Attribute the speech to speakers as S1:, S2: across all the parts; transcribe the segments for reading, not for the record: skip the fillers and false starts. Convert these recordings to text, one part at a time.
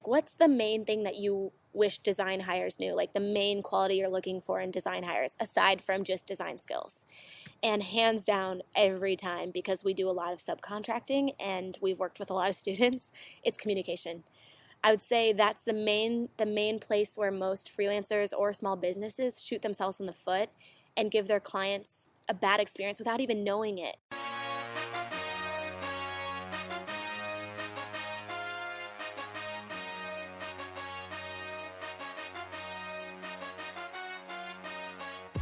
S1: what's the main thing that you wish design hires knew? Like the main quality you're looking for in design hires, aside from just design skills. And hands down, every time, because we do a lot of subcontracting and we've worked with a lot of students, it's communication. I would say that's the main place where most freelancers or small businesses shoot themselves in the foot and give their clients a bad experience without even knowing it.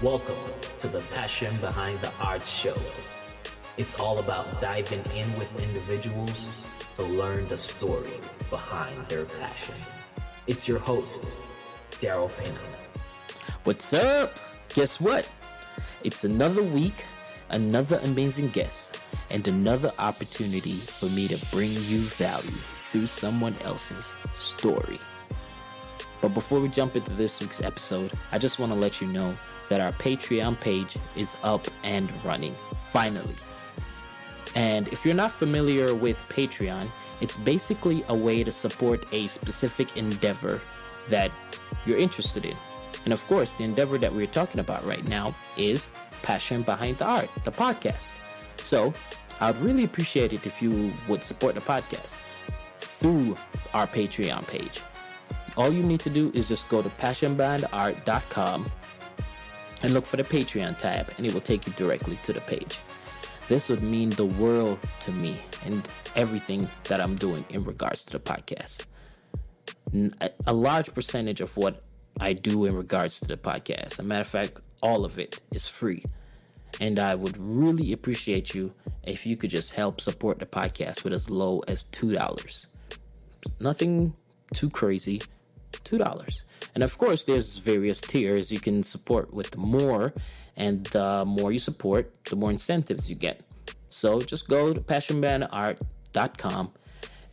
S2: Welcome to the Passion Behind the Art show. It's all about diving in with individuals to learn the story behind their passion. It's your host, Daryl Pinham.
S3: What's up? Guess what? It's another week, another amazing guest, and another opportunity for me to bring you value through someone else's story. But before we jump into this week's episode, I just want to let you know that our Patreon page is up and running, finally. And if you're not familiar with Patreon, it's basically a way to support a specific endeavor that you're interested in. And of course, the endeavor that we're talking about right now is Passion Behind the Art, the podcast. So I'd really appreciate it if you would support the podcast through our Patreon page. All you need to do is just go to passionbehindtheart.com and look for the Patreon tab, and it will take you directly to the page. This would mean the world to me and everything that I'm doing in regards to the podcast. A large percentage of what I do in regards to the podcast, as a matter of fact, all of it is free. And I would really appreciate you if you could just help support the podcast with as low as $2. Nothing too crazy, $2. And of course, there's various tiers you can support with more, and the more you support, the more incentives you get. So just go to passionbehindtheart.com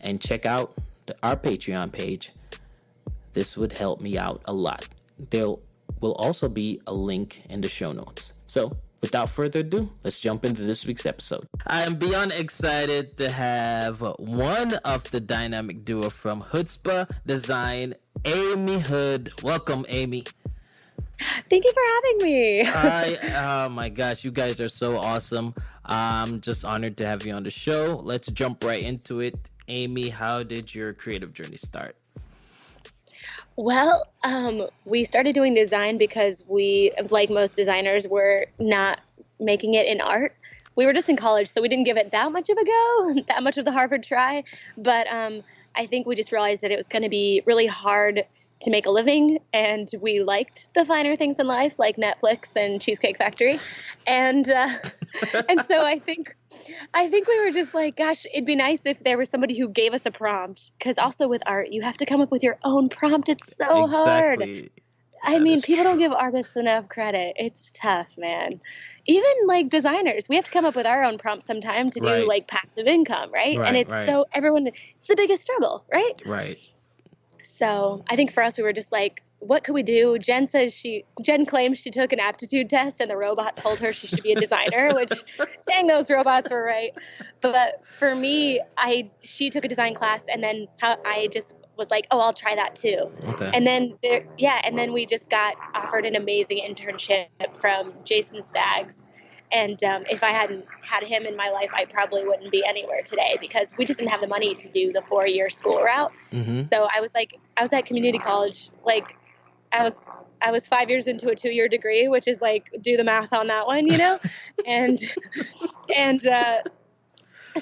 S3: and check out our Patreon page. This would help me out a lot. There will also be a link in the show notes. So without further ado, let's jump into this week's episode. I am beyond excited to have one of the dynamic duo from Chutzpah Design, Amy Hood. Welcome, Amy.
S1: Thank you for having me.
S3: Oh my gosh, you guys are so awesome. I'm just honored to have you on the show. Let's jump right into it. Amy, how did your creative journey start?
S1: Well, we started doing design because we, like most designers, were not making it in art. We were just in college, so we didn't give it that much of a go, that much of the Harvard try. But I think we just realized that it was going to be really hard to make a living, and we liked the finer things in life, like Netflix and Cheesecake Factory, and so I think we were just like, gosh, it'd be nice if there was somebody who gave us a prompt, because also with art, you have to come up with your own prompt. It's so hard. I mean, people don't give artists enough credit. It's tough, man. Even like designers, we have to come up with our own prompts sometime to do like passive income, right? And it's so it's the biggest struggle, right?
S3: Right.
S1: So I think for us, we were just like, what could we do? Jen claims she took an aptitude test and the robot told her she should be a designer, which dang, those robots were right. But for me, she took a design class, and then I just was like, oh, I'll try that too.
S3: Okay.
S1: And then we just got offered an amazing internship from Jason Staggs. And if I hadn't had him in my life, I probably wouldn't be anywhere today, because we just didn't have the money to do the 4-year school route. Mm-hmm. So I was at community college. Like I was 5 years into a 2-year degree, which is like, do the math on that one, you know?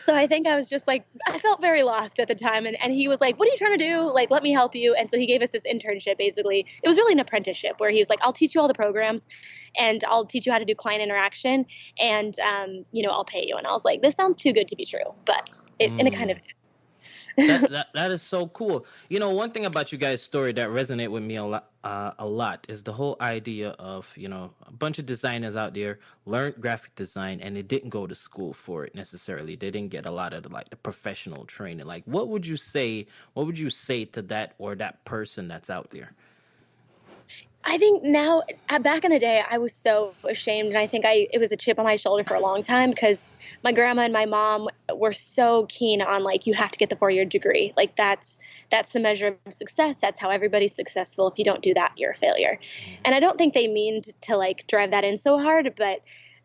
S1: So I think I was just like, I felt very lost at the time. And he was like, what are you trying to do? Like, let me help you. And so he gave us this internship, basically. It was really an apprenticeship where he was like, I'll teach you all the programs, and I'll teach you how to do client interaction, and, I'll pay you. And I was like, this sounds too good to be true. But and it kind of is.
S3: that is so cool. You know, one thing about you guys' story that resonated with me a lot is the whole idea of, a bunch of designers out there learned graphic design and they didn't go to school for it necessarily. They didn't get a lot of the professional training. Like, what would you say to that or that person that's out there?
S1: I think now, back in the day, I was so ashamed, and I think it was a chip on my shoulder for a long time because my grandma and my mom were so keen on like you have to get the 4-year degree, like that's the measure of success. That's how everybody's successful. If you don't do that, you're a failure. And I don't think they mean to like drive that in so hard, but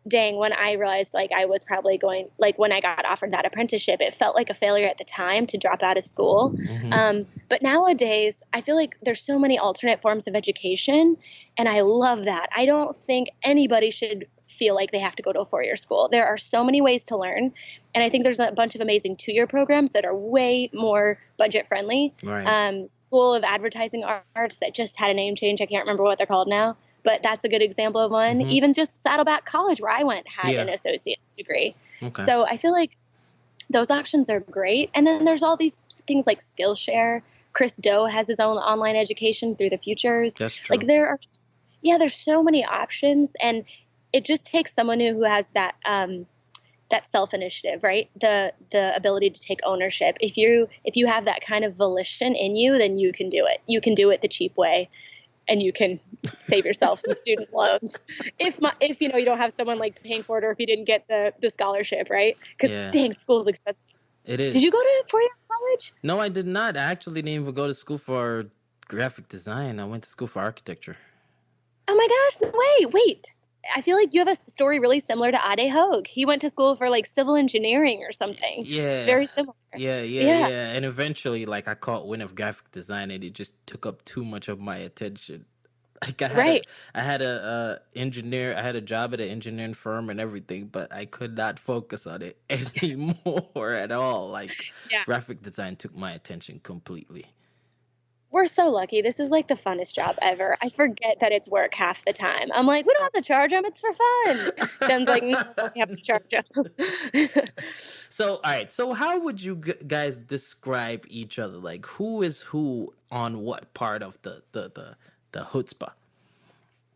S1: dang, when I realized like I was probably going, like when I got offered that apprenticeship, it felt like a failure at the time to drop out of school. But nowadays, I feel like there's so many alternate forms of education, and I love that. I don't think anybody should feel like they have to go to a 4-year school. There are so many ways to learn, and I think there's a bunch of amazing 2-year programs that are way more budget friendly.
S3: Right.
S1: School of Advertising Arts that just had a name change. I can't remember what they're called now. But that's a good example of one. Even just Saddleback College, where I went, had an associate's degree.
S3: Okay.
S1: So I feel like those options are great. And then there's all these things like Skillshare. Chris Do has his own online education through the Futures.
S3: That's true.
S1: Like there's so many options, and it just takes someone who has that self-initiative, right? The ability to take ownership. If you have that kind of volition in you, then you can do it. You can do it the cheap way. And you can save yourself some student loans if you don't have someone like paying for it, or if you didn't get the scholarship, right? Because dang, school's expensive.
S3: It is.
S1: Did you go to 4-year college?
S3: No, I did not. I actually didn't even go to school for graphic design. I went to school for architecture.
S1: Oh my gosh! Wait. I feel like you have a story really similar to Ade Hogue. He went to school for like civil engineering or something.
S3: Yeah.
S1: It's very similar.
S3: Yeah. And eventually, like, I caught wind of graphic design, and it just took up too much of my attention. Like, I had a engineer. I had a job at an engineering firm and everything, but I could not focus on it anymore at all. Like, graphic design took my attention completely.
S1: We're so lucky. This is like the funnest job ever. I forget that it's work half the time. I'm like, we don't have to charge them. It's for fun. Jen's like, no, we have to charge them.
S3: So, all right. So how would you guys describe each other? Like, who is who on what part of the chutzpah?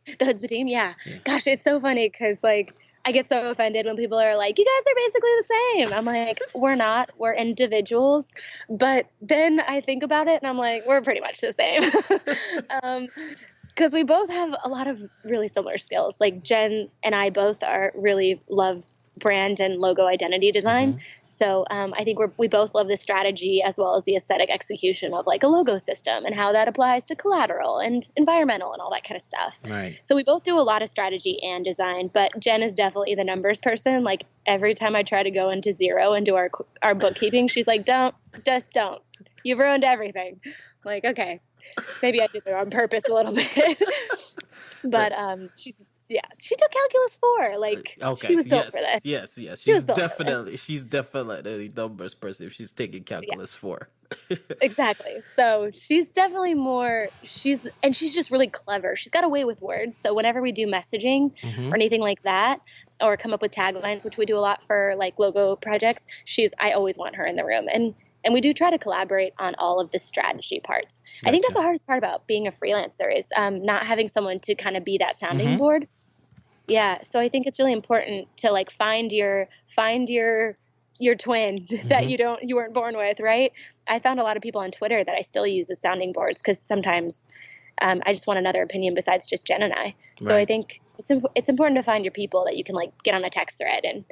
S1: The chutzpah team? Yeah. Gosh, it's so funny because like I get so offended when people are like, you guys are basically the same. I'm like, we're not. We're individuals. But then I think about it and I'm like, we're pretty much the same. Because we both have a lot of really similar skills. Like Jen and I both really love brand and logo identity design. So I think we both love the strategy as well as the aesthetic execution of like a logo system and how that applies to collateral and environmental and all that kind of stuff.
S3: Right.
S1: So we both do a lot of strategy and design, but Jen is definitely the numbers person. Like every time I try to go into Zero and do our bookkeeping, she's like, don't. You've ruined everything. I'm like, okay, maybe I did it on purpose a little bit. But she took calculus 4. Like she was built for this.
S3: Yes. She's definitely a numbers person if she's taking calculus 4.
S1: Exactly. So she's definitely she's just really clever. She's got a way with words. So whenever we do messaging or anything like that, or come up with taglines, which we do a lot for like logo projects, I always want her in the room. And we do try to collaborate on all of the strategy parts. Gotcha. I think that's the hardest part about being a freelancer is not having someone to kind of be that sounding board. Yeah. So I think it's really important to like find your twin that you weren't born with. Right. I found a lot of people on Twitter that I still use as sounding boards because sometimes I just want another opinion besides just Jen and I. So I think it's important to find your people that you can like get on a text thread and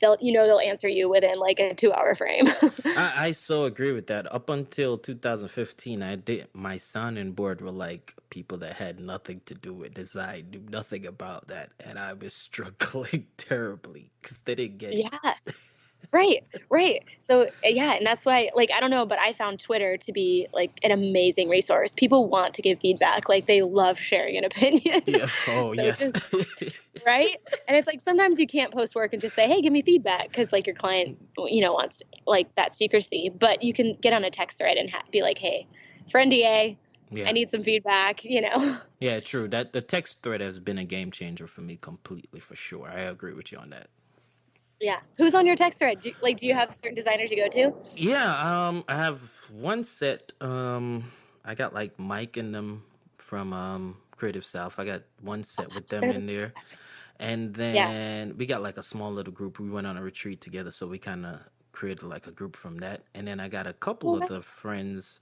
S1: they'll answer you within like a 2-hour frame.
S3: I so agree with that. Up until 2015, my sounding board were like people that had nothing to do with design, knew nothing about that, and I was struggling terribly because they didn't get it.
S1: Yeah. Right. So and that's why, like, I don't know, but I found Twitter to be like an amazing resource. People want to give feedback. Like they love sharing an opinion.
S3: Yeah. Oh, so yes.
S1: Right. And it's like, sometimes you can't post work and just say, hey, give me feedback. Cause like your client, wants like that secrecy, but you can get on a text thread and be like, hey, friend EA, I need some feedback,
S3: Yeah, true. That the text thread has been a game changer for me completely, for sure. I agree with you on that.
S1: Yeah. Who's on your text thread? Do you have certain designers you go to?
S3: Yeah. I have one set. I got like Mike and them from Creative South. I got one set with them in there. And then we got like a small little group. We went on a retreat together. So we kind of created like a group from that. And then I got a couple of the friends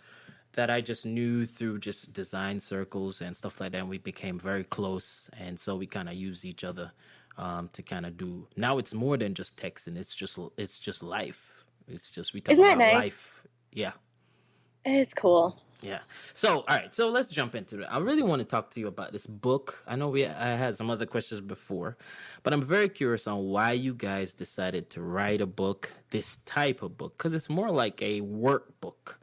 S3: that I just knew through just design circles and stuff like that. And we became very close, and so we kind of use each other to kind of do. Now it's more than just texting. It's just life. It's just we talk
S1: Isn't that
S3: about
S1: nice?
S3: life. Yeah.
S1: It is cool.
S3: Yeah. So, all right. So let's jump into it. I really want to talk to you about this book. I know I had some other questions before, but I'm very curious on why you guys decided to write a book, this type of book, because it's more like a workbook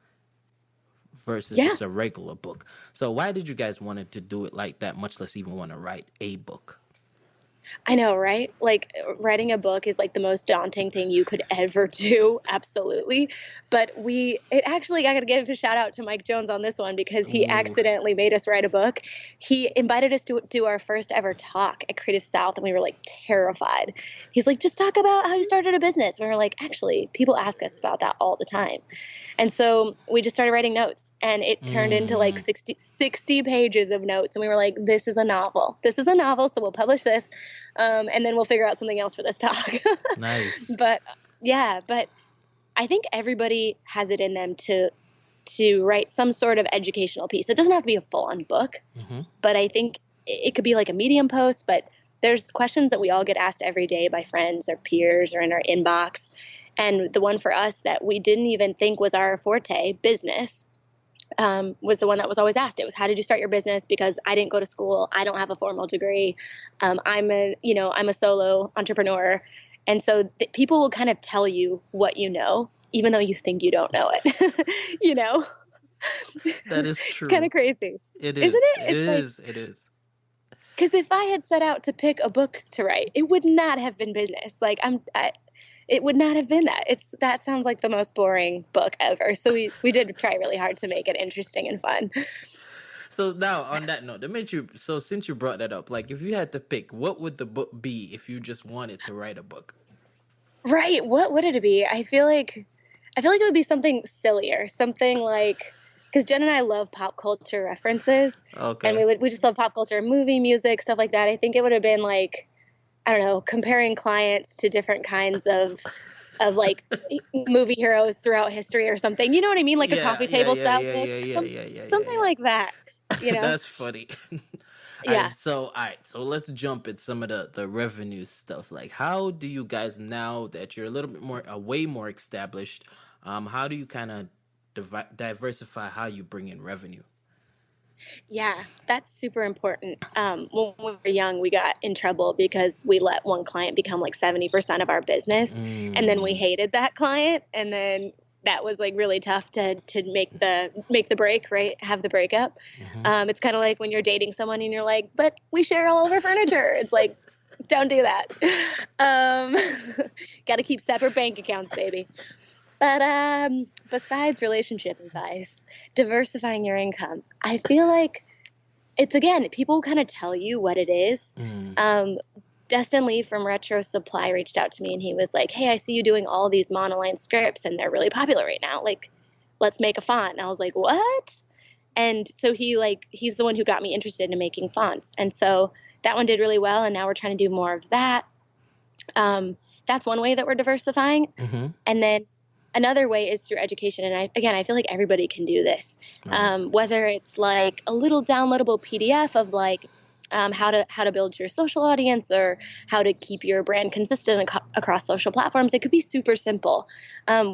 S3: versus just a regular book. So why did you guys want to do it like that, much less even want to write a book?
S1: I know, right? Like writing a book is like the most daunting thing you could ever do. Absolutely. But I got to give a shout out to Mike Jones on this one because he accidentally made us write a book. He invited us to do our first ever talk at Creative South, and we were like terrified. He's like, just talk about how you started a business. And we were like, actually, people ask us about that all the time. And so we just started writing notes, and it turned into like 60 pages of notes. And we were like, this is a novel. This is a novel, so we'll publish this. And then we'll figure out something else for this talk.
S3: Nice.
S1: But I think everybody has it in them to write some sort of educational piece. It doesn't have to be a full-on book, but I think it could be like a Medium post. But there's questions that we all get asked every day by friends or peers or in our inbox. And the one for us that we didn't even think was our forte, business, was the one that was always asked. It was, how did you start your business? Because I didn't go to school. I don't have a formal degree. I'm a solo entrepreneur. And so people will kind of tell you what you know, even though you think you don't know it, you know?
S3: That is true.
S1: It's kind of crazy.
S3: It is. Isn't it? It is.
S1: Because if I had set out to pick a book to write, it would not have been business. Like it would not have been that. That sounds like the most boring book ever. So we did try really hard to make it interesting and fun.
S3: So now on that note, since you brought that up, like if you had to pick, what would the book be if you just wanted to write a book?
S1: Right. What would it be? I feel like it would be something sillier, something like, because Jen and I love pop culture references. Okay. And we just love pop culture, movie, music, stuff like that. I think it would have been like, I don't know, comparing clients to different kinds of like movie heroes throughout history or something. You know what I mean? Like a coffee table style book. Something like that. You know? That's
S3: funny.
S1: Yeah.
S3: All right. So let's jump at some of the revenue stuff. Like, how do you guys, now that you're a little bit more, way more established, how do you kind of diversify how you bring in revenue?
S1: Yeah, that's super important. When we were young, we got in trouble because we let one client become like 70% of our business. And then we hated that client. And then that was like really tough to make the break, right? Have the breakup. It's kind of like when you're dating someone and you're like, but we share all of our furniture. It's like, don't do that. Got to keep separate bank accounts, baby. But besides relationship advice, diversifying your income, I feel like it's, again, people kind of tell you what it is. Destin Lee from Retro Supply reached out to me and he was like, hey, I see you doing all these monoline scripts and they're really popular right now. Like, let's make a font. And I was like, what? And so he's the one who got me interested in making fonts. And so that one did really well. And now we're trying to do more of that. That's one way that we're diversifying. And then another way is through education. And I feel like everybody can do this. Whether it's like a little downloadable PDF of like how to build your social audience or how to keep your brand consistent across social platforms. It could be super simple.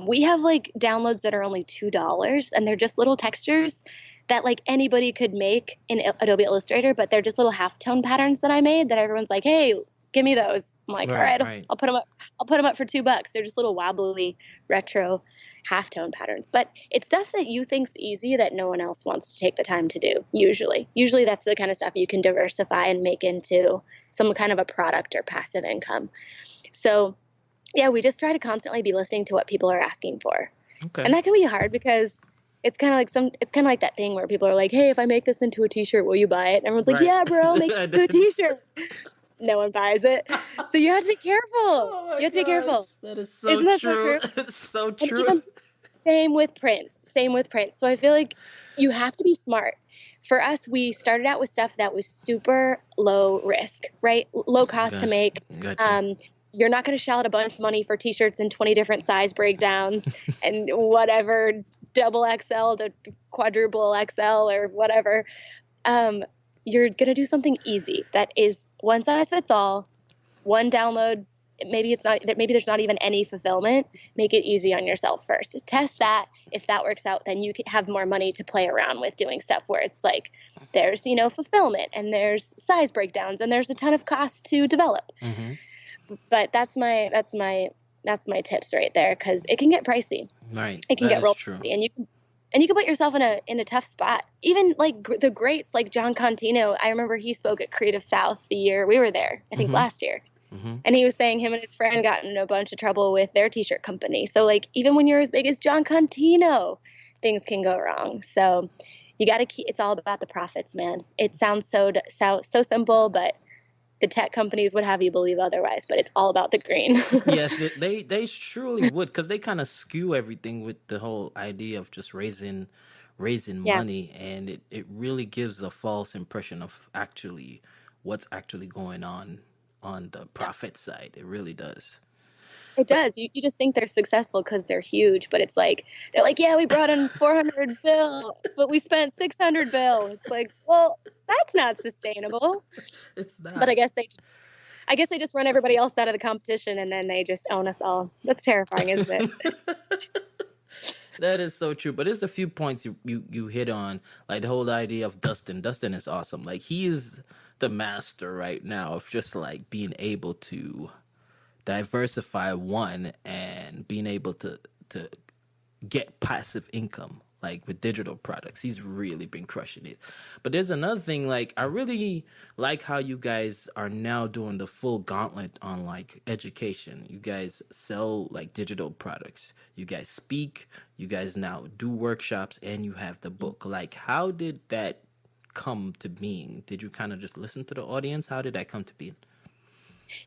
S1: We have like downloads that are only $2 and they're just little textures that like anybody could make in Adobe Illustrator, but they're just little halftone patterns that I made that everyone's like, hey, give me those. I'm like, all right. I'll put them up. I'll put them up for $2. They're just little wobbly retro halftone patterns, but it's stuff that you think's easy that no one else wants to take the time to do. Usually that's the kind of stuff you can diversify and make into some kind of a product or passive income. So yeah, we just try to constantly be listening to what people are asking for. Okay. And that can be hard because it's kind of like that thing where people are like, hey, if I make this into a t-shirt, will you buy it? And everyone's like, yeah, bro, make it into a t-shirt. No one buys it. So you have to be careful. You have to be careful.
S3: That is so true. Isn't that so true? It's so true.
S1: Same with prints. So I feel like you have to be smart. For us, we started out with stuff that was super low risk, right? Low cost to make. Gotcha. You're not going to shell out a bunch of money for t-shirts in 20 different size breakdowns and whatever double XL to quadruple XL or whatever. You're going to do something easy that is one size fits all, one download. Maybe there's not even any fulfillment. Make it easy on yourself first. Test that. If that works out, then you can have more money to play around with doing stuff where it's like there's, fulfillment and there's size breakdowns and there's a ton of cost to develop. Mm-hmm. But that's my tips right there, because it can get pricey.
S3: Right.
S1: It can get real pricey, and you can put yourself in a tough spot. Even like the greats like John Contino, I remember he spoke at Creative South the year we were there, I think last year. Mm-hmm. And he was saying him and his friend got in a bunch of trouble with their t-shirt company. So like even when you're as big as John Contino, things can go wrong. So you got to it's all about the profits, man. It sounds so simple, but the tech companies would have you believe otherwise, but it's all about the green.
S3: Yes, they surely would, because they kind of skew everything with the whole idea of just raising money, and it really gives a false impression of actually what's actually going on the profit side. It really does.
S1: It does. You just think they're successful because they're huge, but it's like they're like, yeah, we brought in 400 bill, but we spent 600 bill. It's like, well, that's not sustainable.
S3: It's not.
S1: But I guess they just run everybody else out of the competition, and then they just own us all. That's terrifying, isn't it?
S3: That is so true. But there's a few points you hit on, like the whole idea of Dustin. Dustin is awesome. Like, he is the master right now of just like being able to diversify one and being able to get passive income, like with digital products. He's really been crushing it. But there's another thing, like I really like how you guys are now doing the full gauntlet on like education. You guys sell like digital products, you guys speak, you guys now do workshops, and you have the book. Like, how did that come to being? Did you kind of just listen to the audience? How did that come to be?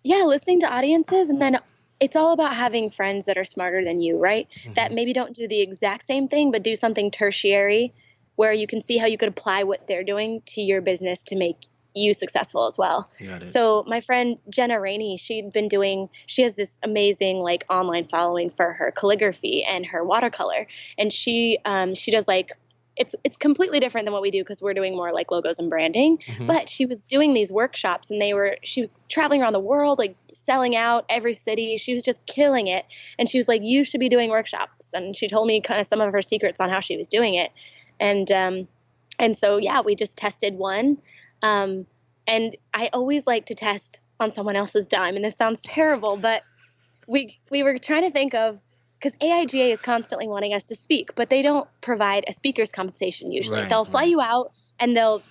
S1: Yeah, listening to audiences, and then it's all about having friends that are smarter than you, right? Mm-hmm. That maybe don't do the exact same thing, but do something tertiary where you can see how you could apply what they're doing to your business to make you successful as well. So my friend Jenna Rainey, she has this amazing like online following for her calligraphy and her watercolor. And she does like, it's completely different than what we do because we're doing more like logos and branding. Mm-hmm. But she was doing these workshops, and she was traveling around the world, like selling out every city. She was just killing it. And she was like, you should be doing workshops. And she told me kind of some of her secrets on how she was doing it. And so, yeah, we just tested one. And I always like to test on someone else's dime. And this sounds terrible, but we were trying to think of, because AIGA is constantly wanting us to speak, but they don't provide a speaker's compensation usually. Right, they'll fly you out and they'll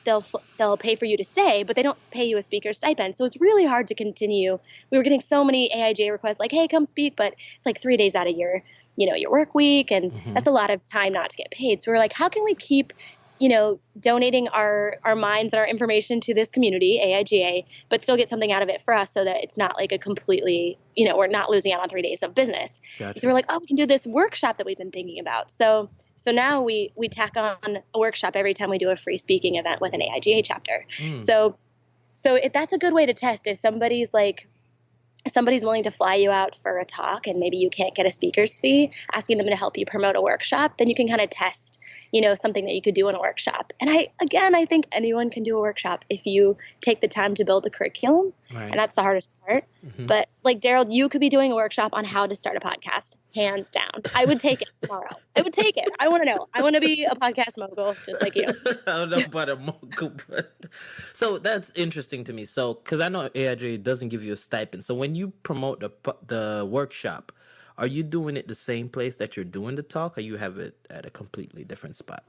S1: pay for you to stay, but they don't pay you a speaker's stipend. So it's really hard to continue. We were getting so many AIGA requests like, hey, come speak, but it's like 3 days out of your work week, and that's a lot of time not to get paid. So we're like, how can we keep donating our minds and our information to this community, AIGA, but still get something out of it for us, so that it's not like a completely, we're not losing out on 3 days of business. Gotcha. So we're like, we can do this workshop that we've been thinking about. So now we tack on a workshop every time we do a free speaking event with an AIGA chapter. So that's a good way to test. If somebody's willing to fly you out for a talk and maybe you can't get a speaker's fee, asking them to help you promote a workshop, then you can kind of test something that you could do in a workshop. And I think anyone can do a workshop if you take the time to build a curriculum. Right. And that's the hardest part. Mm-hmm. But like Daryl, you could be doing a workshop on how to start a podcast, hands down. I would take it tomorrow. I would take it. I want to know. I want to be a podcast mogul, just like you.
S3: I don't know about a mogul, but so that's interesting to me. So, because I know AIJ doesn't give you a stipend. So when you promote the workshop, are you doing it the same place that you're doing the talk, or you have it at a completely different spot?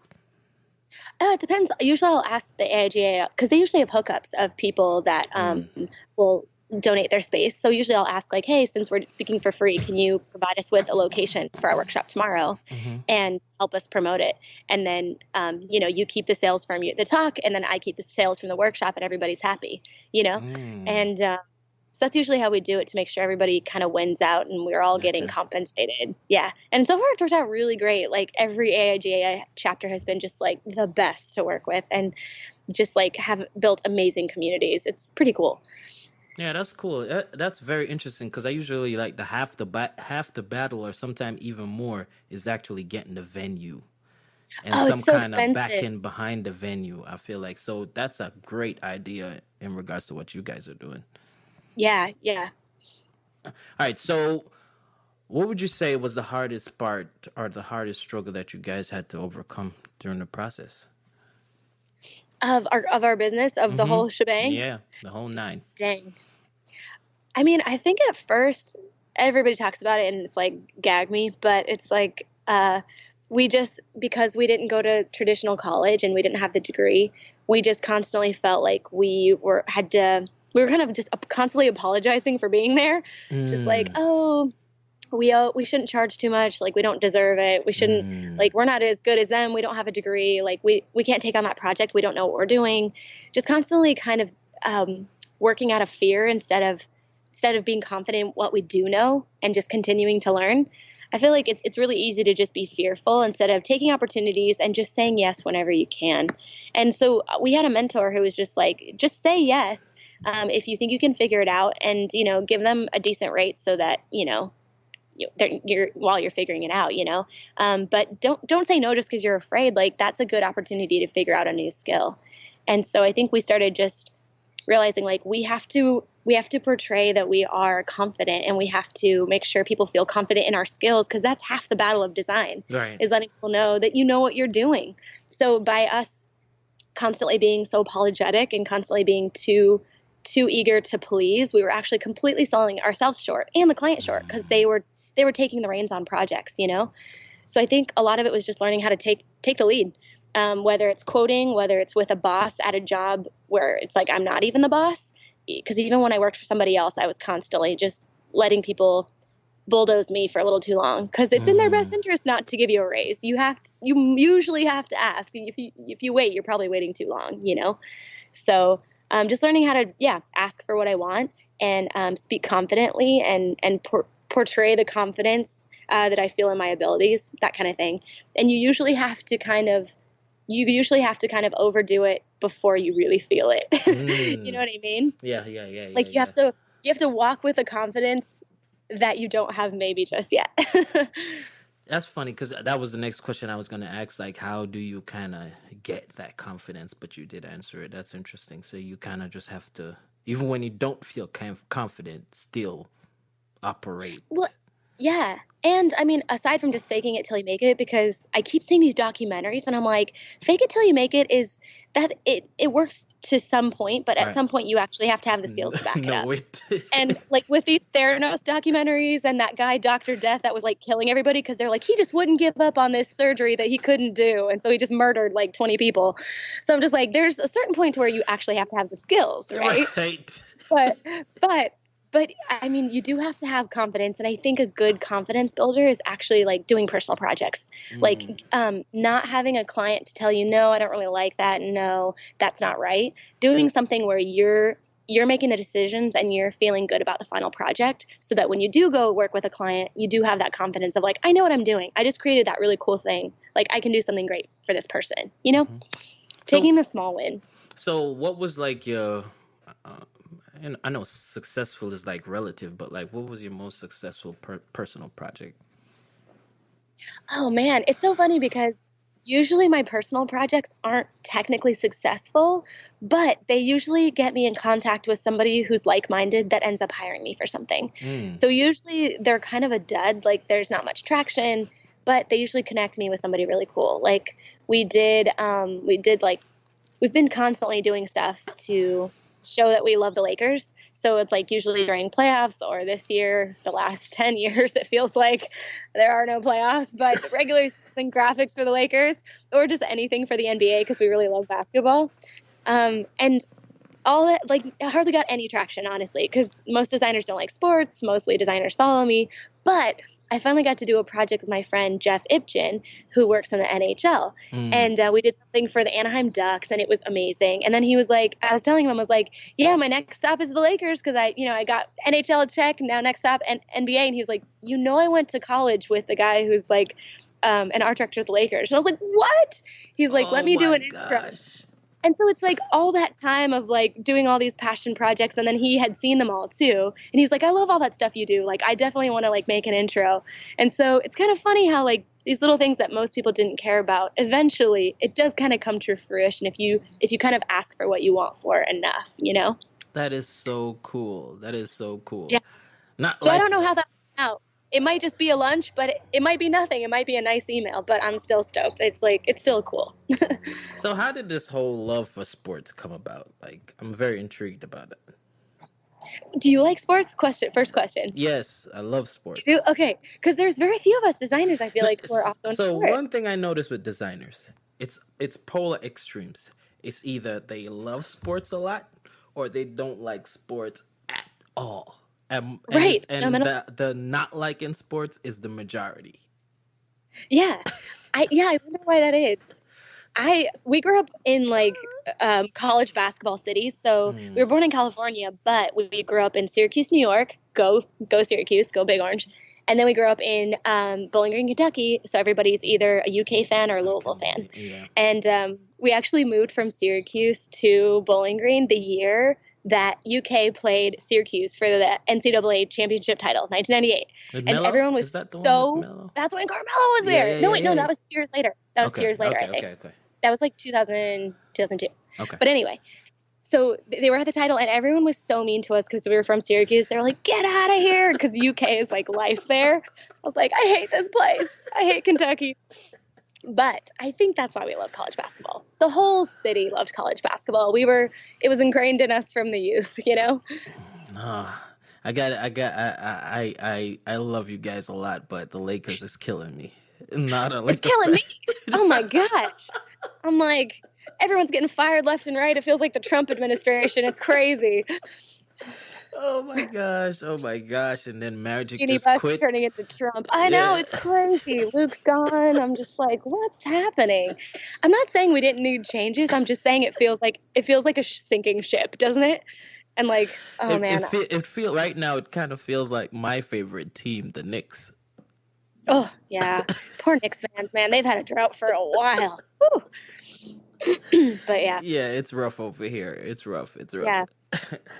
S1: It depends. Usually I'll ask the AIGA, because they usually have hookups of people that will donate their space. So usually I'll ask like, hey, since we're speaking for free, can you provide us with a location for our workshop tomorrow and help us promote it? And then, you keep the sales from the talk, and then I keep the sales from the workshop, and everybody's happy, And so that's usually how we do it, to make sure everybody kind of wins out and we're all getting compensated. Yeah. And so far it's worked out really great. Like every AIGA chapter has been just like the best to work with, and just like have built amazing communities. It's pretty cool.
S3: Yeah, that's cool. That's very interesting, because I usually like half the battle, or sometimes even more, is actually getting the venue and
S1: Oh,
S3: some
S1: it's so
S3: kind of back
S1: expensive.
S3: end behind the venue. I feel like so that's a great idea in regards to what you guys are doing.
S1: Yeah, yeah.
S3: All right, so what would you say was the hardest part or the hardest struggle that you guys had to overcome during the process?
S1: Of our business, of the whole shebang.
S3: Yeah, the whole nine.
S1: Dang. I mean, I think at first everybody talks about it and it's like gag me, but it's like we just, because we didn't go to traditional college and we didn't have the degree, we just constantly felt like we were kind of just constantly apologizing for being there. Just like, oh, we shouldn't charge too much. Like, we don't deserve it. We shouldn't, like, we're not as good as them. We don't have a degree. Like, we can't take on that project. We don't know what we're doing. Just constantly kind of working out of fear instead of being confident in what we do know and just continuing to learn. I feel like it's really easy to just be fearful instead of taking opportunities and just saying yes whenever you can. And so we had a mentor who was just like, just say yes if you think you can figure it out, and, you know, give them a decent rate so that, you know, while you're figuring it out, you know, but don't say no just because you're afraid. Like, that's a good opportunity to figure out a new skill. And so I think we started just realizing, like, we have to portray that we are confident, and we have to make sure people feel confident in our skills, because that's half the battle of design,
S3: Right.
S1: is letting people know that you know what you're doing. So by us constantly being so apologetic and constantly being too eager to please, we were actually completely selling ourselves short and the client short, because they were taking the reins on projects, you know? So I think a lot of it was just learning how to take the lead, whether it's quoting, whether it's with a boss at a job where it's like, I'm not even the boss. Because even when I worked for somebody else, I was constantly just letting people bulldoze me for a little too long, because it's in their best interest not to give you a raise. You usually have to ask. If you wait, you're probably waiting too long, you know? So just learning how to, ask for what I want, and speak confidently, and portray the confidence that I feel in my abilities, that kind of thing. And you usually have to kind of overdo it before you really feel it. You know what I mean?
S3: Yeah.
S1: Like, you have to walk with a confidence that you don't have maybe just yet.
S3: That's funny, because that was the next question I was going to ask. Like, how do you kind of get that confidence? But you did answer it. That's interesting. So you kind of just have to, even when you don't feel confident, still operate.
S1: Well, yeah. And I mean, aside from just faking it till you make it, because I keep seeing these documentaries and I'm like, fake it till you make it is that it works to some point, but at some point you actually have to have the skills to back it up. And like with these Theranos documentaries and that guy, Dr. Death, that was like killing everybody because they're like, he just wouldn't give up on this surgery that he couldn't do. And so he just murdered like 20 people. So I'm just like, there's a certain point to where you actually have to have the skills, right? But I mean, you do have to have confidence. And I think a good confidence builder is actually like doing personal projects, like not having a client to tell you, no, I don't really like that. No, that's not right. Doing something where you're making the decisions and you're feeling good about the final project, so that when you do go work with a client, you do have that confidence of like, I know what I'm doing. I just created that really cool thing. Like, I can do something great for this person, you know, taking the small wins.
S3: So what was like your, and I know successful is like relative, but like, what was your most successful personal project?
S1: Oh man, it's so funny because usually my personal projects aren't technically successful, but they usually get me in contact with somebody who's like-minded that ends up hiring me for something. So usually they're kind of a dud, like there's not much traction, but they usually connect me with somebody really cool. Like we've been constantly doing stuff to show that we love the Lakers. So it's like usually during playoffs, or this year, the last 10 years, it feels like there are no playoffs, but regular season graphics for the Lakers, or just anything for the NBA, because we really love basketball. And all that, like, I hardly got any traction, honestly, because most designers don't like sports. Mostly designers follow me. But I finally got to do a project with my friend Jeff Ipchen, who works in the NHL. And we did something for the Anaheim Ducks, and it was amazing. And then he was like, I was telling him, I was like, yeah, my next stop is the Lakers, because I got NHL check, now next stop NBA. And he was like, I went to college with the guy who's like an art director at the Lakers. And I was like, what? He's like, let me do an intro. And so it's like all that time of like doing all these passion projects, and then he had seen them all too. And he's like, I love all that stuff you do. Like, I definitely want to like make an intro. And so it's kind of funny how like these little things that most people didn't care about, eventually it does kind of come to fruition if you kind of ask for what you want for enough, you know?
S3: That is so cool. That is so cool.
S1: Yeah.
S3: Not
S1: So
S3: like
S1: I don't know how that went out. It might just be a lunch, but it might be nothing. It might be a nice email, but I'm still stoked. It's like, it's still cool.
S3: So how did this whole love for sports come about? Like, I'm very intrigued about it.
S1: Do you like sports? First question.
S3: Yes, I love sports.
S1: You do? Okay. Because there's very few of us designers, I feel like, who are also in
S3: So
S1: sports.
S3: one thing I noticed with designers, it's polar extremes. It's either they love sports a lot or they don't like sports at all.
S1: Right.
S3: The not liking sports is the majority.
S1: Yeah. I wonder why that is. We grew up in like college basketball cities. So we were born in California, but we grew up in Syracuse, New York. Go Syracuse, go Big Orange. And then we grew up in Bowling Green, Kentucky. So everybody's either a UK fan or a Louisville fan.
S3: Yeah.
S1: And we actually moved from Syracuse to Bowling Green the year that UK played Syracuse for the NCAA championship title, 1998. And everyone was that's when Carmelo was there. No, that was 2 years later. That was 2 years later, I think. Okay. That was like 2002. Okay. But anyway, so they were at the title, and everyone was so mean to us because we were from Syracuse. They were like, get out of here, because UK is like life there. I was like, I hate this place. I hate Kentucky. But I think that's why we love college basketball. The whole city loved college basketball. It was ingrained in us from the youth, you know?
S3: I love you guys a lot, but the Lakers is killing me.
S1: It's killing me. Oh my gosh. I'm like, everyone's getting fired left and right. It feels like the Trump administration. It's crazy.
S3: Oh my gosh. And then Magic
S1: Skinny
S3: just
S1: Bus
S3: quit.
S1: Turning into Trump. I know, it's crazy. Luke's gone. I'm just like, what's happening? I'm not saying we didn't need changes. I'm just saying it feels like a sinking ship, doesn't it? And like,
S3: it feels right now. It kind of feels like my favorite team, the Knicks.
S1: Oh yeah, poor Knicks fans, man. They've had a drought for a while. But yeah.
S3: Yeah, it's rough over here. It's rough.
S1: Yeah.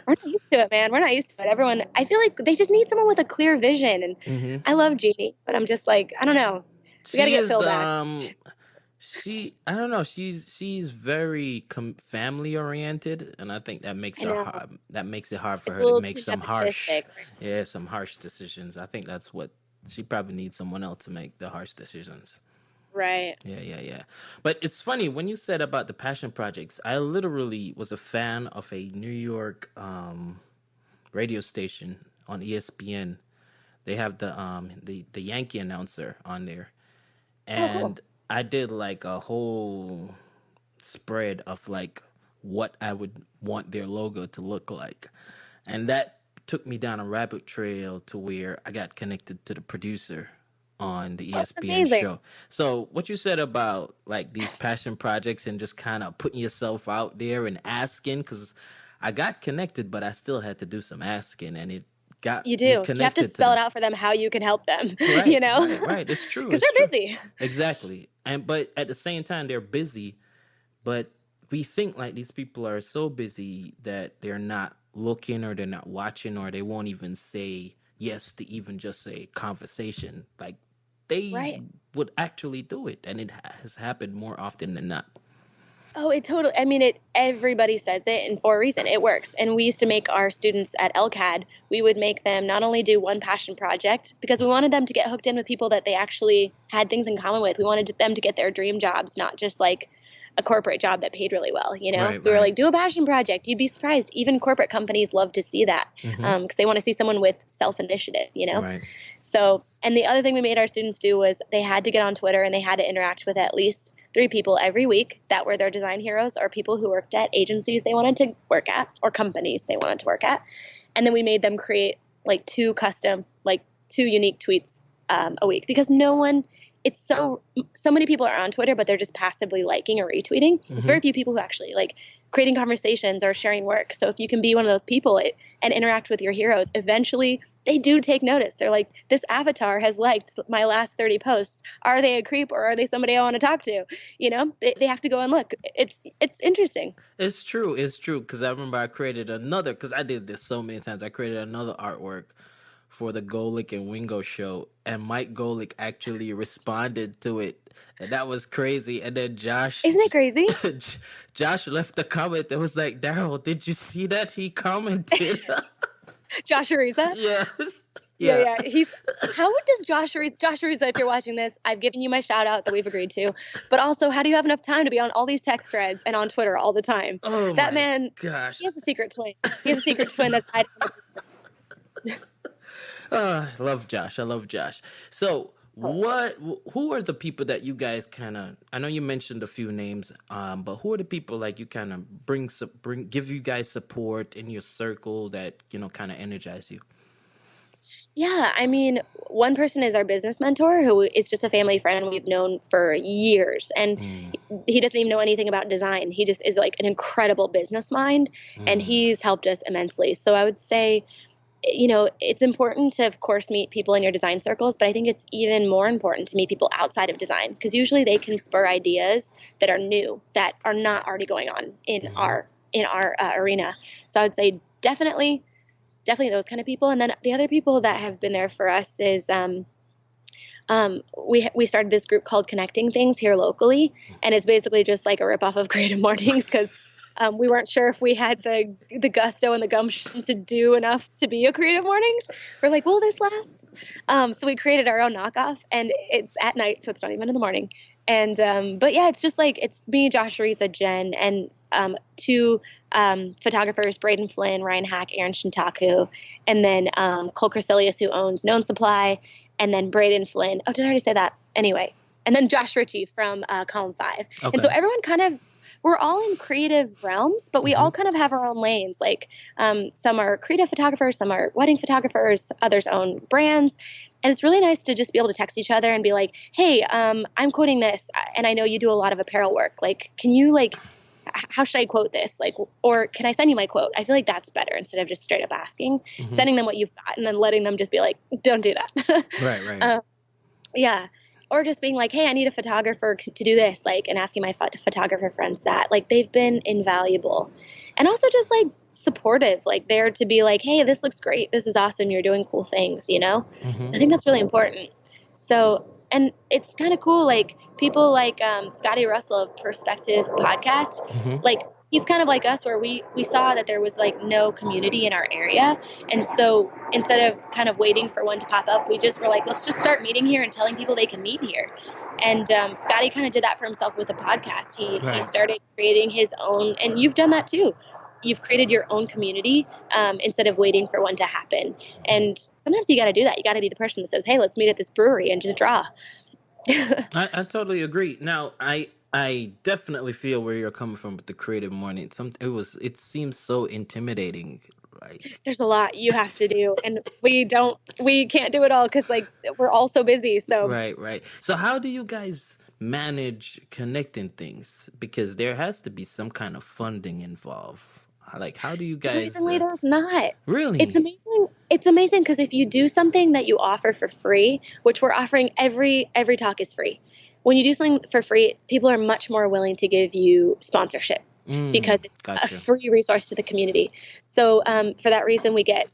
S1: We're not used to it, man. We're not used to it. Everyone, I feel like they just need someone with a clear vision. And I love Jeannie, but I'm just like, I don't know. We got to get Phil back.
S3: I don't know. She's very family oriented, and I think that makes it hard. That makes it hard for her to make some harsh decisions. I think that's what she probably needs, someone else to make the harsh decisions.
S1: Right.
S3: Yeah. But it's funny when you said about the passion projects. I literally was a fan of a New York radio station on ESPN. They have the Yankee announcer on there, and I did like a whole spread of like what I would want their logo to look like, and that took me down a rabbit trail to where I got connected to the producer on the ESPN show. So what you said about like these passion projects and just kind of putting yourself out there and asking, because I got connected, but I still had to do some asking, and it got
S1: you do. You have to spell it out for them how you can help them.
S3: Right,
S1: you know,
S3: right. It's true
S1: because they're busy.
S3: Exactly, but at the same time they're busy. But we think like these people are so busy that they're not looking, or they're not watching, or they won't even say yes to even just a conversation. Like they would actually do it, and it has happened more often than not.
S1: Oh, everybody says it, and for a reason. It works. And we used to make our students at LCAD, we would make them not only do one passion project, because we wanted them to get hooked in with people that they actually had things in common with. We wanted them to get their dream jobs, not just like a corporate job that paid really well, you know? So we were like, do a passion project. You'd be surprised. Even corporate companies love to see that because they want to see someone with self-initiative, you know?
S3: Right.
S1: So, and the other thing we made our students do was they had to get on Twitter and they had to interact with at least 3 people every week that were their design heroes, or people who worked at agencies they wanted to work at, or companies they wanted to work at. And then we made them create like 2 unique tweets a week, because it's so many people are on Twitter, but they're just passively liking or retweeting. There's very few people who actually like creating conversations or sharing work. So if you can be one of those people and interact with your heroes, eventually they do take notice. They're like, this avatar has liked my last 30 posts. Are they a creep or are they somebody I want to talk to? You know, they have to go and look. It's interesting.
S3: It's true. It's true. Because I remember I created another, because I did this so many times. I created another artwork for the Golick and Wingo show, and Mike Golick actually responded to it. And that was crazy. And then Josh...
S1: Isn't it crazy?
S3: Josh left a comment that was like, Daryl, did you see that? He commented.
S1: Josh Ariza?
S3: Yeah.
S1: Yeah. How does Josh Ariza, if you're watching this, I've given you my shout out that we've agreed to, but also how do you have enough time to be on all these text threads and on Twitter all the time?
S3: Oh
S1: that
S3: my
S1: man,
S3: gosh.
S1: He has a secret twin. He has a secret twin that's hiding.
S3: I love Josh. So who are the people that you guys kind of, I know you mentioned a few names, but who are the people like you kind of give you guys support in your circle that, you know, kind of energize you?
S1: Yeah, I mean, one person is our business mentor, who is just a family friend we've known for years. And he doesn't even know anything about design. He just is like an incredible business mind, and he's helped us immensely. So I would say, you know, it's important to, of course, meet people in your design circles, but I think it's even more important to meet people outside of design, because usually they can spur ideas that are new, that are not already going on in our arena. So I would say definitely those kind of people. And then the other people that have been there for us is we started this group called Connecting Things here locally, and it's basically just like a ripoff of Creative Mornings, because we weren't sure if we had the gusto and the gumption to do enough to be a Creative Mornings. We're like, will this last? So we created our own knockoff, and it's at night, so it's not even in the morning. And but yeah, it's just like, it's me, Josh Ariza, Jen, and two photographers, Braden Flynn, Ryan Hack, Aaron Shintaku, and then Cole Crescelius, who owns Known Supply, and then Braden Flynn. Oh, did I already say that? Anyway, and then Josh Ritchie from Column 5. Okay. And so everyone kind of, we're all in creative realms, but we all kind of have our own lanes. Like some are creative photographers, some are wedding photographers, others own brands. And it's really nice to just be able to text each other and be like, hey, I'm quoting this, and I know you do a lot of apparel work. Like, can you how should I quote this? Like, or can I send you my quote? I feel like that's better instead of just straight up asking, sending them what you've got and then letting them just be like, don't do that.
S3: Right.
S1: Yeah. Or just being like, hey, I need a photographer to do this, like, and asking my photographer friends that. Like, they've been invaluable. And also just, like, supportive, like, there to be like, hey, this looks great. This is awesome. You're doing cool things, you know? I think that's really important. So, and it's kind of cool, like, people like Scotty Russell of Perspective Podcast, like, he's kind of like us, where we saw that there was like no community in our area. And so instead of kind of waiting for one to pop up, we just were like, let's just start meeting here and telling people they can meet here. And Scotty kind of did that for himself with a podcast. He started creating his own, and you've done that too. You've created your own community instead of waiting for one to happen. And sometimes you got to do that. You got to be the person that says, hey, let's meet at this brewery and just draw.
S3: I totally agree. Now, I definitely feel where you're coming from with the Creative Morning. It seems so intimidating. Like,
S1: there's a lot you have to do, and we can't do it all because like we're all so busy. So
S3: right. So how do you guys manage connecting things? Because there has to be some kind of funding involved. Like, how do you guys?
S1: Surprisingly, there's not.
S3: Really?
S1: It's amazing. It's amazing because if you do something that you offer for free, which we're offering, every talk is free. When you do something for free, people are much more willing to give you sponsorship because it's a free resource to the community. So for that reason, we get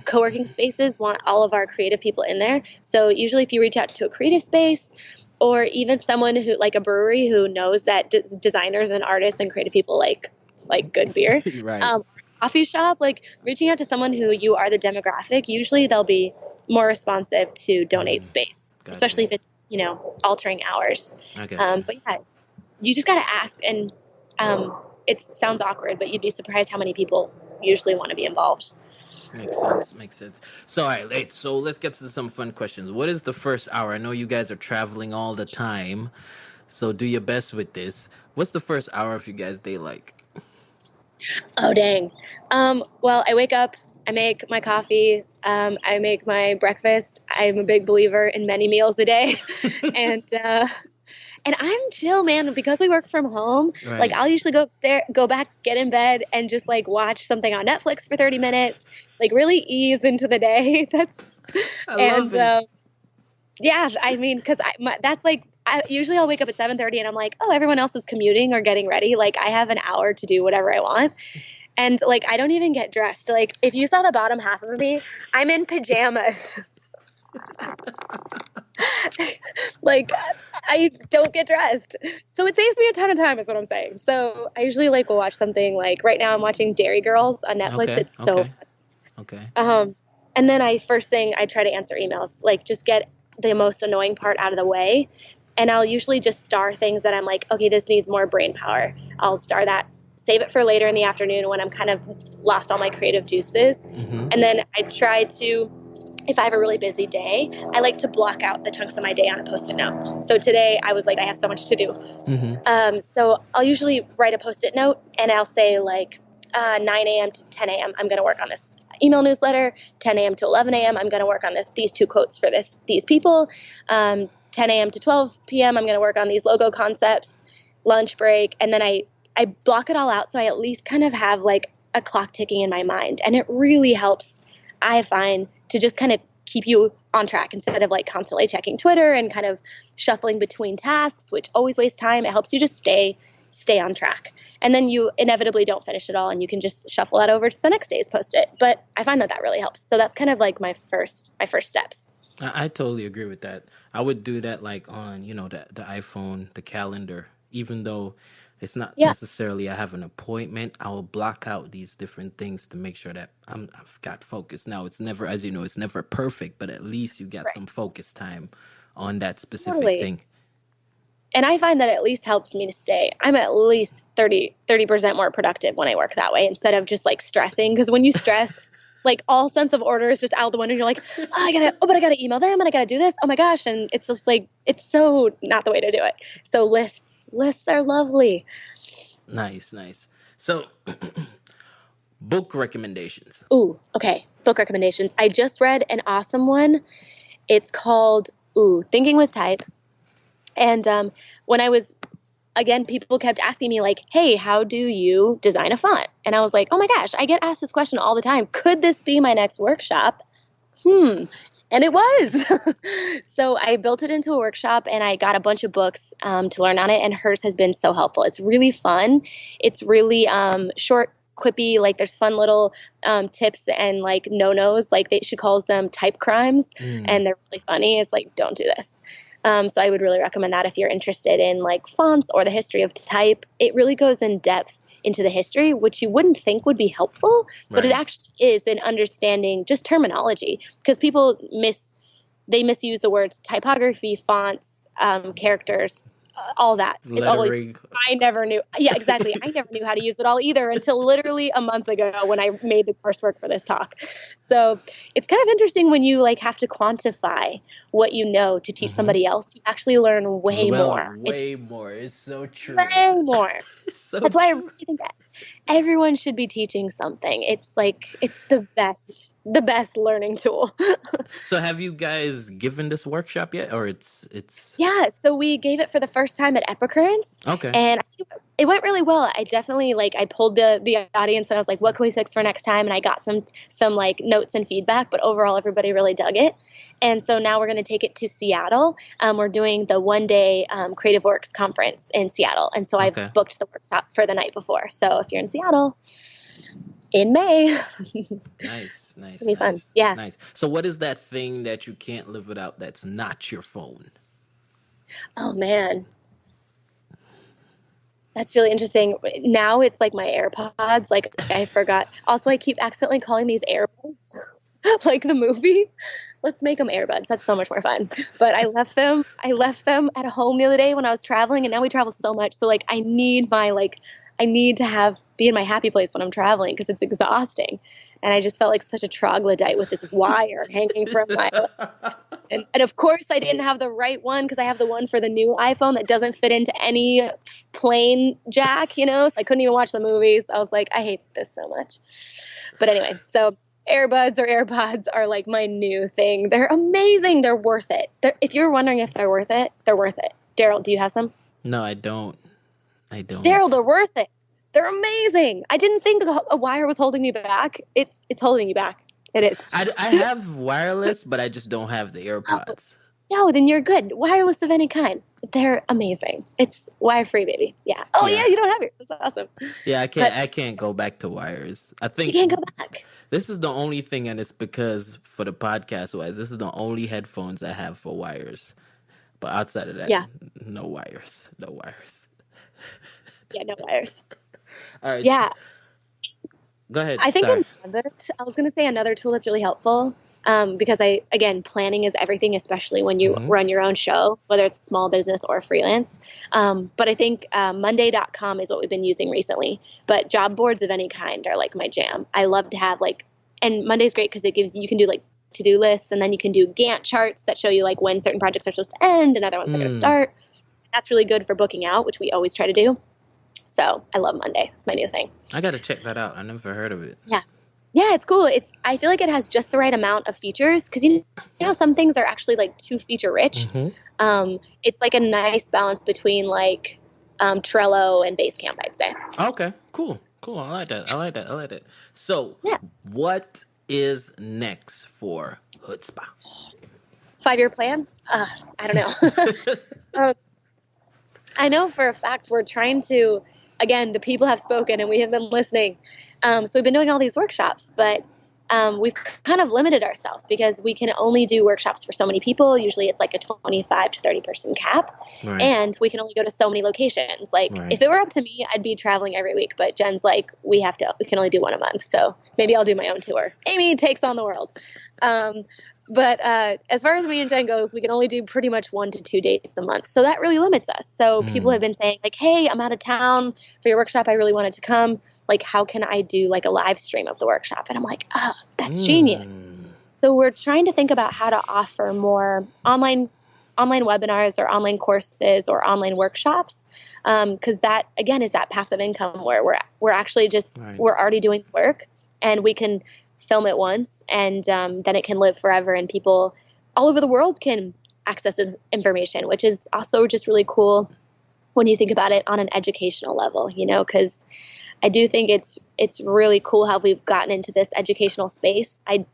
S1: co-working spaces, want all of our creative people in there. So usually if you reach out to a creative space or even someone who, like a brewery who knows that designers and artists and creative people like good beer,
S3: right.
S1: Coffee shop, like reaching out to someone who you are the demographic, usually they'll be more responsive to donate space, especially if it's, you know, altering hours.
S3: Okay.
S1: But yeah, you just got to ask, and it sounds awkward, but you'd be surprised how many people usually want to be involved.
S3: Makes sense. So, all right, so let's get to some fun questions. What is the first hour? I know you guys are traveling all the time, so do your best with this. What's the first hour of you guys' day like?
S1: Oh, dang. Well, I wake up, I make my coffee, I make my breakfast. I'm a big believer in many meals a day. And I'm chill, man, because we work from home.
S3: Right.
S1: Like I'll usually go back, get in bed and just like watch something on Netflix for 30 minutes, like really ease into the day.
S3: I love it.
S1: Yeah, I mean, cause that's like, usually I'll wake up at 7:30 and I'm like, oh, everyone else is commuting or getting ready. Like I have an hour to do whatever I want. And like, I don't even get dressed. Like if you saw the bottom half of me, I'm in pajamas. Like I don't get dressed. So it saves me a ton of time is what I'm saying. So I usually like will watch something like right now I'm watching Dairy Girls on Netflix.
S3: Okay,
S1: It's so fun.
S3: Okay.
S1: And then first thing I try to answer emails, like just get the most annoying part out of the way. And I'll usually just star things that I'm like, okay, this needs more brain power. I'll star that, save it for later in the afternoon when I'm kind of lost all my creative juices.
S3: Mm-hmm.
S1: And then I try to, if I have a really busy day, I like to block out the chunks of my day on a Post-it note. So today I was like, I have so much to do.
S3: Mm-hmm.
S1: So I'll usually write a Post-it note and I'll say like 9 a.m. to 10 a.m. I'm going to work on this email newsletter. 10 a.m. to 11 a.m. I'm going to work on these 2 quotes for these people. 10 a.m. to 12 p.m. I'm going to work on these logo concepts, lunch break. And then I block it all out. So I at least kind of have like a clock ticking in my mind. And it really helps, I find, to just kind of keep you on track instead of like constantly checking Twitter and kind of shuffling between tasks, which always wastes time. It helps you just stay on track. And then you inevitably don't finish it all and you can just shuffle that over to the next day's Post-it. But I find that really helps. So that's kind of like my first steps.
S3: I totally agree with that. I would do that like on, the iPhone, the calendar, even though it's not necessarily I have an appointment. I will block out these different things to make sure that I've got focus. Now, it's never, as you know, it's never perfect, but at least you got some focus time on that specific thing.
S1: And I find that at least helps me to stay. I'm at least 30% more productive when I work that way instead of just like stressing. Because when you stress, like all sense of order is just out the window. You're like, but I gotta email them and I gotta do this. Oh my gosh. And it's just like, it's so not the way to do it. So lists are lovely.
S3: Nice. So book recommendations.
S1: Ooh, okay. Book recommendations. I just read an awesome one. It's called Thinking with Type. And when I was, again, people kept asking me like, hey, how do you design a font? And I was like, oh my gosh, I get asked this question all the time. Could this be my next workshop? And it was. So I built it into a workshop and I got a bunch of books to learn on it. And hers has been so helpful. It's really fun. It's really short, quippy, like there's fun little tips and like no-nos, like she calls them type crimes. And they're really funny. It's like, don't do this. So I would really recommend that if you're interested in like fonts or the history of type. It really goes in depth into the history, which you wouldn't think would be helpful, but it actually is in understanding just terminology because people misuse the words typography, fonts, characters, all that. It's always, I never knew. Yeah, exactly. I never knew how to use it all either until literally a month ago when I made the coursework for this talk. So it's kind of interesting when you like have to quantify what you know to teach somebody else. You actually learn way more.
S3: It's so true.
S1: Way more. That's why I really think that everyone should be teaching something. It's like, it's the best learning tool.
S3: So have you guys given this workshop yet? Or it's
S1: Yeah, so we gave it for the first time at Epicurrents.
S3: Okay.
S1: And it went really well. I definitely I pulled the audience and I was like, what can we fix for next time? And I got some like notes and feedback, but overall everybody really dug it. And so now we're going to take it to Seattle. We're doing the one-day Creative Works conference in Seattle. And so I've booked the workshop for the night before. So if you're in Seattle in May.
S3: Nice.
S1: It'll be fun. Yeah.
S3: Nice. So what is that thing that you can't live without that's not your phone?
S1: Oh, man. That's really interesting. Now it's like my AirPods. Like I forgot. Also, I keep accidentally calling these AirBuds, like the movie. Let's make them AirBuds. That's so much more fun. But I left them at home the other day when I was traveling, and now we travel so much. So like I need to be in my happy place when I'm traveling because it's exhausting. And I just felt like such a troglodyte with this wire hanging from my and of course I didn't have the right one because I have the one for the new iPhone that doesn't fit into any plain jack, so I couldn't even watch the movies. I was like, I hate this so much. But anyway, so AirBuds or AirPods are like my new thing. They're amazing. They're worth it. If you're wondering if they're worth it, they're worth it. Daryl, do you have some?
S3: No, I don't.
S1: Daryl, they're worth it. They're amazing. I didn't think a wire was holding me back. It's holding you back. It is.
S3: I have wireless, but I just don't have the AirPods.
S1: No, then you're good. Wireless of any kind. They're amazing. It's wire free, baby. Yeah. Oh yeah, you don't have yours. That's awesome.
S3: Yeah, I can't go back to wires. I think
S1: you can't go back.
S3: This is the only thing, and it's because for the podcast wise, this is the only headphones I have for wires. But outside of that, no wires. No wires.
S1: Yeah, no wires.
S3: All right.
S1: Yeah.
S3: Go ahead.
S1: I think I was going to say another tool that's really helpful, because planning is everything, especially when you run your own show, whether it's small business or freelance. But I think Monday.com is what we've been using recently. But job boards of any kind are like my jam. I love to have and Monday's great because you can do like to-do lists, and then you can do Gantt charts that show you like when certain projects are supposed to end and other ones are going to start. That's really good for booking out, which we always try to do. So I love Monday. It's my new thing.
S3: I got to check that out. I never heard of it.
S1: Yeah. Yeah, it's cool. I feel like it has just the right amount of features because you know some things are actually like too feature rich. It's like a nice balance between like Trello and Basecamp, I'd say.
S3: Okay, cool. I like that. So, what is next for Chutzpah?
S1: 5-year plan? I don't know. I know for a fact we're trying to. Again, the people have spoken and we have been listening. So we've been doing all these workshops, but we've kind of limited ourselves because we can only do workshops for so many people. Usually it's like a 25 to 30 person cap. Right. And we can only go to so many locations. Like if it were up to me, I'd be traveling every week. But Jen's like, we can only do one a month. So maybe I'll do my own tour. Amy takes on the world. But as far as me and Jen goes, we can only do pretty much 1 to 2 dates a month. So that really limits us. So people have been saying like, hey, I'm out of town for your workshop. I really wanted to come. Like, how can I do like a live stream of the workshop? And I'm like, oh, that's genius. So we're trying to think about how to offer more online webinars or online courses or online workshops. Because that, again, is that passive income where we're actually just, we're already doing work and we can film it once and then it can live forever and people all over the world can access this information, which is also just really cool when you think about it on an educational level, you know, because I do think it's really cool how we've gotten into this educational space. I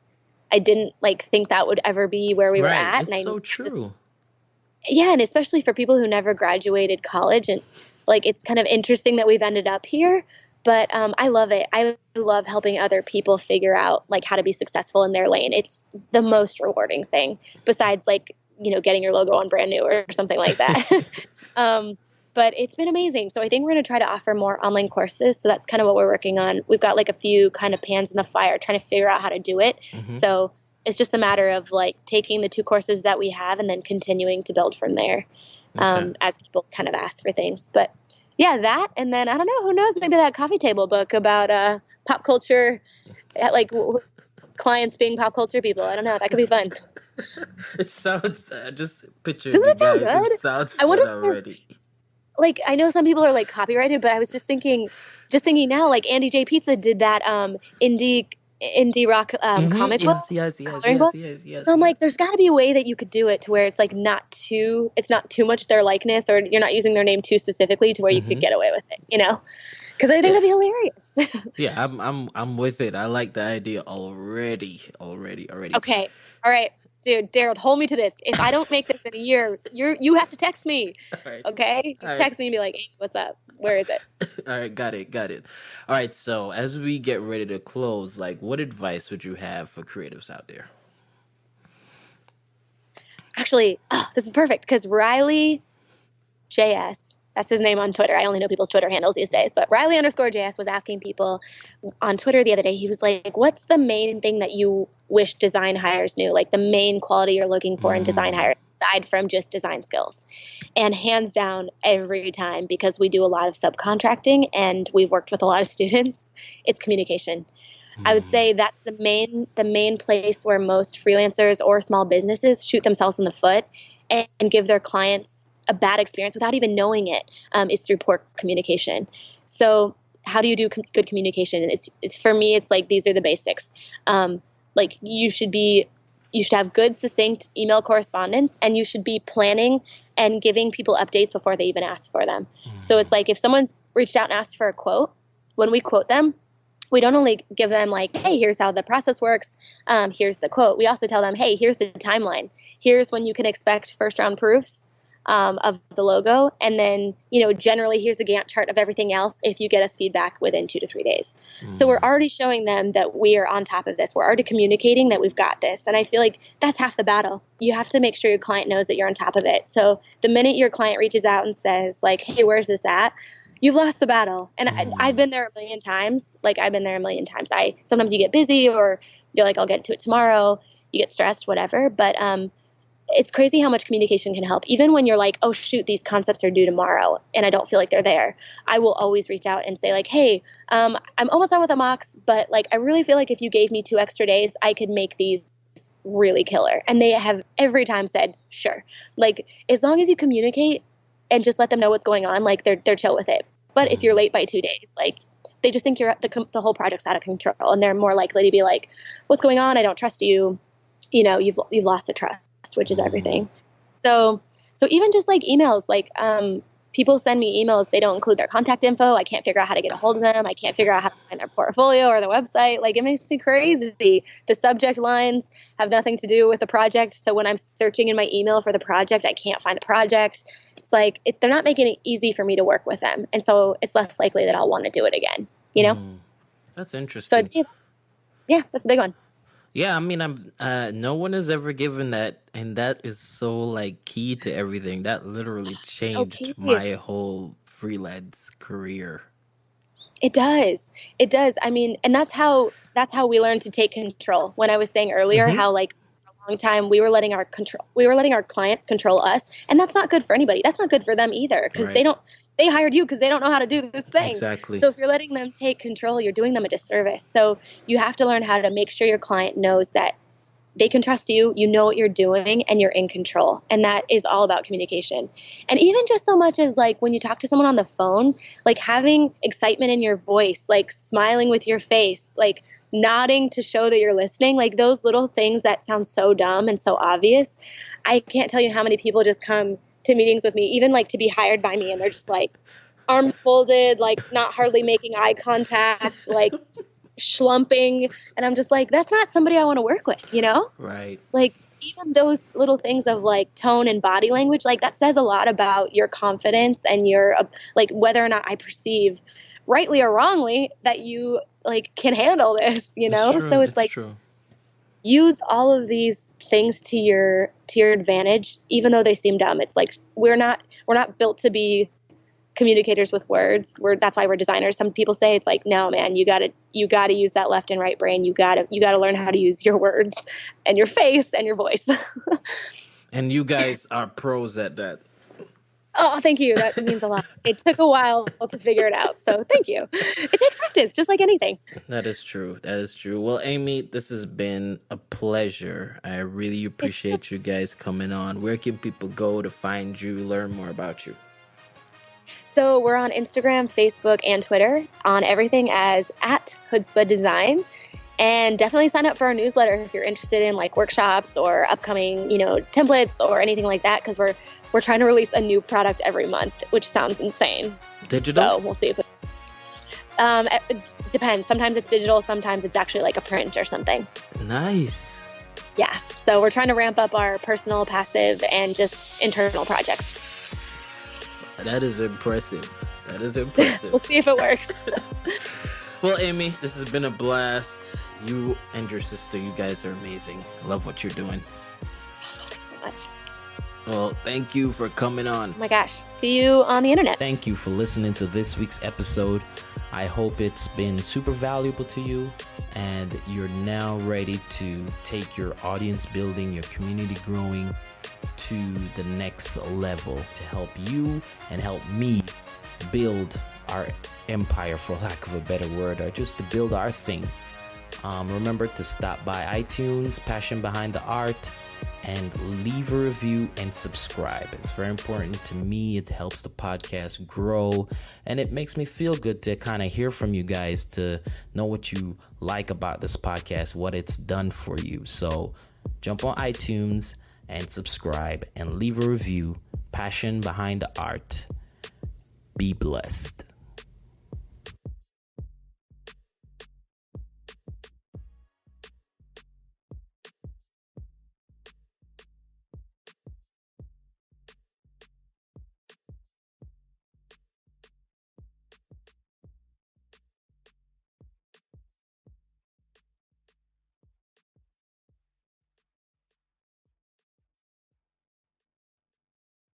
S1: didn't think that would ever be where we were at.
S3: It's so true.
S1: Yeah, and especially for people who never graduated college, and it's kind of interesting that we've ended up here. But I love it. I love helping other people figure out how to be successful in their lane. It's the most rewarding thing besides getting your logo on brand new or something like that. But it's been amazing. So I think we're going to try to offer more online courses. So that's kind of what we're working on. We've got a few kind of pans in the fire trying to figure out how to do it. So it's just a matter of taking the 2 courses that we have and then continuing to build from there as people kind of ask for things. But yeah, that, and then I don't know, who knows, maybe that coffee table book about pop culture, clients being pop culture people. I don't know. That could be fun.
S3: It sounds, just picture
S1: Doesn't it sound
S3: guys.
S1: good?
S3: It sounds
S1: I wonder
S3: fun already.
S1: I know some people are copyrighted, but I was just thinking now, Andy J. Pizza did that indie rock comic book.
S3: Yes.
S1: So I'm there's got to be a way that you could do it to where it's not too much their likeness, or you're not using their name too specifically to where you could get away with it, you know? Because I think that'd be hilarious.
S3: Yeah, I'm with it. I like the idea already.
S1: Okay, all right. Dude, Daryl, hold me to this. If I don't make this in a year, you have to text me.
S3: Right.
S1: Okay? Just text me and be like, hey, what's up? Where is it?
S3: All right, got it. All right, so as we get ready to close, what advice would you have for creatives out there?
S1: Actually, this is perfect because Riley JS, that's his name on Twitter. I only know people's Twitter handles these days, but Riley_JS was asking people on Twitter the other day. He was like, what's the main thing that you wish design hires knew? The main quality you're looking for in design hires, aside from just design skills. And hands down, every time, because we do a lot of subcontracting and we've worked with a lot of students, it's communication. I would say that's the main place where most freelancers or small businesses shoot themselves in the foot and give their clients a bad experience without even knowing it, is through poor communication. So how do you do good communication? And it's for me, it's these are the basics. You should be You should have good, succinct email correspondence, and you should be planning and giving people updates before they even ask for them. So it's like if someone's reached out and asked for a quote, when we quote them, we don't only give them like, hey, here's how the process works. Here's the quote. We also tell them, hey, here's the timeline. Here's when you can expect first round proofs of the logo. And then, generally here's a Gantt chart of everything else if you get us feedback within 2 to 3 days. So we're already showing them that we are on top of this. We're already communicating that we've got this. And I feel like that's half the battle. You have to make sure your client knows that you're on top of it. So the minute your client reaches out and says like, hey, where's this at? You've lost the battle. And I've been there a million times. Sometimes you get busy or you're like, I'll get to it tomorrow. You get stressed, whatever. But it's crazy how much communication can help. Even when you're like, oh, shoot, these concepts are due tomorrow and I don't feel like they're there. I will always reach out and say like, hey, I'm almost done with the mocks, but like, I really feel like if you gave me 2 extra days, I could make these really killer. And they have every time said, sure. Like, as long as you communicate and just let them know what's going on, like they're chill with it. But if you're late by 2 days, like they just think the whole project's out of control, and they're more likely to be like, what's going on? I don't trust you. You've lost the trust, which is everything. So even just like emails, like people send me emails, they don't include their contact info. I can't figure out how to get a hold of them. I can't figure out how to find their portfolio or their website. Like, it makes me crazy. The subject lines have nothing to do with the project. So when I'm searching in my email for the project, I can't find the project. It's like, they're not making it easy for me to work with them. And so it's less likely that I'll want to do it again,
S3: That's interesting.
S1: So that's a big one.
S3: Yeah, I mean, no one has ever given that, and that is so like key to everything. That literally changed my whole freelance career.
S1: It does. I mean, and that's how we learned to take control. When I was saying earlier how like for a long time we were letting our clients control us, and that's not good for anybody. That's not good for them either, because they hired you because they don't know how to do this thing.
S3: Exactly.
S1: So if you're letting them take control, you're doing them a disservice. So you have to learn how to make sure your client knows that they can trust you, you know what you're doing, and you're in control. And that is all about communication. And even just so much as like when you talk to someone on the phone, like having excitement in your voice, like smiling with your face, like nodding to show that you're listening, like those little things that sound so dumb and so obvious. I can't tell you how many people just come to meetings with me, even like to be hired by me, and they're just like arms folded, like not hardly making eye contact, like schlumping, and I'm just like, that's not somebody I want to work with, Right. Like even those little things of like tone and body language, like that says a lot about your confidence and your like whether or not I perceive rightly or wrongly that you like can handle this, So it's like true. Use all of these things to your advantage, even though they seem dumb. It's like we're not built to be communicators with words. That's why we're designers. Some people say it's like, no, man, you gotta use that left and right brain. You gotta learn how to use your words and your face and your voice.
S3: And you guys are pros at that.
S1: Oh, thank you. That means a lot. It took a while to figure it out. So thank you. It takes practice, just like anything.
S3: That is true. Well, Amy, this has been a pleasure. I really appreciate you guys coming on. Where can people go to find you, learn more about you?
S1: So we're on Instagram, Facebook, and Twitter, on everything as @HutzpahDesign. And definitely sign up for our newsletter if you're interested in like workshops or upcoming, templates or anything like that, because we're trying to release a new product every month, which sounds insane.
S3: Digital?
S1: So we'll see if it depends. Sometimes it's digital, sometimes it's actually like a print or something.
S3: Nice.
S1: Yeah. So we're trying to ramp up our personal, passive, and just internal projects.
S3: That is impressive.
S1: We'll see if it works.
S3: Well, Amy, this has been a blast. You and your sister, you guys are amazing. I love what you're doing.
S1: Thanks so much.
S3: Well, thank you for coming on.
S1: Oh my gosh. See you on the internet.
S2: Thank you for listening to this week's episode. I hope it's been super valuable to you, and you're now ready to take your audience building, your community growing to the next level to help you and help me build our empire, for lack of a better word, or just to build our thing. Remember to stop by iTunes, Passion Behind the Art, and leave a review and subscribe. It's very important to me. It helps the podcast grow, and it makes me feel good to kind of hear from you guys, to know what you like about this podcast, what it's done for you. So
S3: jump on iTunes and subscribe and leave a review. Passion Behind the Art. Be blessed.